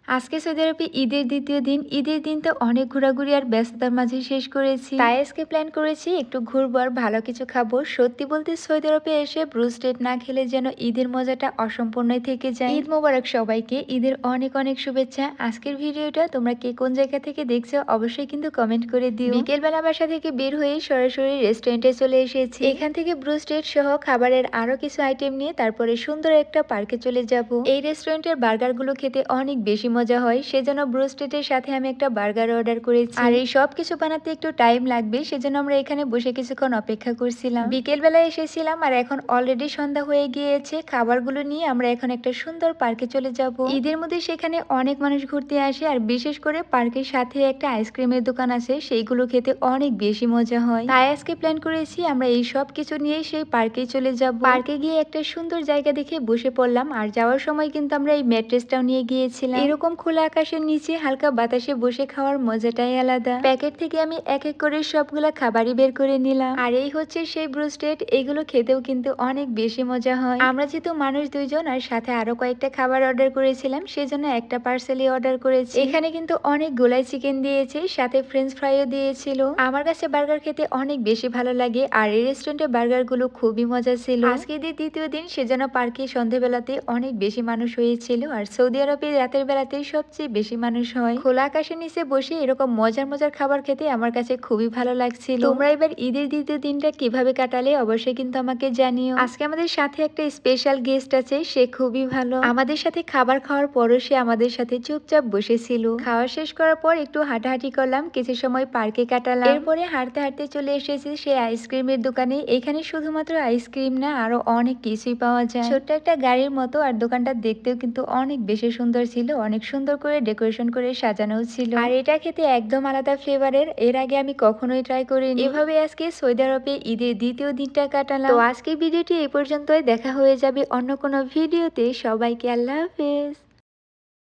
আজকে সৌদি আরবে ঈদের দ্বিতীয় দিন। ঈদের দিনটা অনেক ঘোরাঘুরি আর ব্যস্ততার মাঝে শেষ করেছি। তাই আজকে প্ল্যান করেছি একটু ঘুরবো আর ভালো কিছু খাবো। সত্যি বলতে সৌদি আরবে এসে ব্রুস্টেড না খেলে যেন ঈদের মজাটা অসম্পূর্ণই থেকে যায়। ঈদ মোবারক সবাইকে, ঈদের অনেক অনেক শুভেচ্ছা। আজকের ভিডিওটা তোমরা কে কোন জায়গা থেকে দেখছো অবশ্যই কিন্তু কমেন্ট করে দিও। বিকেলবেলা বাসা থেকে বের হয়ে সরাসরি রেস্টুরেন্টে চলে এসেছি। এখান থেকে ব্রুস্টেড সহ খাবারের আরো কিছু আইটেম নিয়ে তারপরে সুন্দর একটা পার্কে চলে যাব। এই রেস্টুরেন্টের বার্গার গুলো খেতে অনেক বেশি মজা হয়, সেজন্য ব্রোস্টেডের সাথে আমি একটা বার্গার অর্ডার করেছি। আর এই সব কিছু বানাতে একটু টাইম লাগবে, সেজন্য আমরা এখানে বসে কিছুক্ষণ অপেক্ষা করছিলাম। বিকেল বেলায় এসেছিলাম আর এখন অলরেডি সন্ধ্যা হয়ে গিয়েছে। খাবারগুলো নিয়ে আমরা এখন একটা সুন্দর পার্কে চলে যাব। ঈদের মধ্যে সেখানে অনেক মানুষ ঘুরতে আসে, আর বিশেষ করে পার্কের সাথে একটা আইসক্রিমের দোকান আছে, সেইগুলো খেতে অনেক বেশি মজা হয়। তাই আজকে প্ল্যান করেছি আমরা এই সব কিছু নিয়ে সেই পার্কে চলে যাব। পার্কে গিয়ে একটা সুন্দর জায়গা দেখে বসে পড়লাম, আর যাওয়ার সময় কিন্তু আমরা এই ম্যাট্রেসটাও নিয়ে গিয়েছিলাম। এরকম খোলা আকাশের নিচে হালকা বাতাসে বসে খাওয়ার মজাটাই আলাদা। প্যাকেট থেকে আমি এক এক করে সবগুলা খাবারই বের করে নিলাম। আর এই হচ্ছে সেই ব্রোস্টেড, এগুলো খেতেও কিন্তু অনেক বেশি মজা হয়। আমরা যেহেতু মানুষ দুইজন আর সাথে আরো কয়েকটা খাবার অর্ডার করেছিলাম, সেজন্য একটা পার্সেলই অর্ডার করেছি। এখানে কিন্তু অনেক গোলাই চিকেন দিয়েছে, সাথে ফ্রেঞ্চ ফ্রাইও দিয়েছিল। আমার কাছে বার্গার খেতে অনেক বেশি ভালো লাগে, আর এই রেস্টুরেন্টের বার্গার গুলো খুবই মজা ছিল। আজকে ঈদের দ্বিতীয় দিন, সেজন্য পার্কে সন্ধ্যাবেলাতে অনেক বেশি মানুষ হয়েছিল। আর সৌদি আরবে রাতের বেলাতেই সবচেয়ে বেশি মানুষ হয়। খোলা আকাশের নিচে বসে এরকম মজার মজার খাবার খেতে আমার কাছে খুবই ভালো লাগছিল। তোমরা এবার ঈদের দ্বিতীয় দিনটা কিভাবে কাটালে অবশ্যই কিন্তু আমাকে জানিও। আজকে আমাদের সাথে একটা স্পেশাল গেস্ট আছে, সে খুবই ভালো। আমাদের সাথে খাবার খাওয়ার পরও সে আমাদের সাথে চুপচাপ বসেছিল। খাওয়া শেষ করার পর একটু হাঁটাহাঁটি করলাম, কিছু সময় পার্কে কাটালাম। এরপরে হাঁটতে হাঁটতে চলে এসেছি সেই আইসক্রিমের দোকানে। এখানে শুধুমাত্র আইসক্রিম না, আরো অনেক কিছুই পাওয়া যায়। ছোট্ট একটা গাড়ির মতো, আর দোকানটা দেখতেও কিন্তু অনেক বেশি সুন্দর ছিল। অনেক সুন্দর করে ডেকোরেশন করে সাজানো ছিল, আর এটা খেতে একদম আলাদা ফ্লেভারের। এর আগে আমি কখনোই ট্রাই করিনি। এভাবে আজকে সৌদি আরবে ঈদের দ্বিতীয় দিনটা কাটালাম। তো আজকের ভিডিওটি এই পর্যন্তই। দেখা হয়ে যাবে অন্য কোনো ভিডিওতে। সবাইকে আল্লাহ হাফেজ।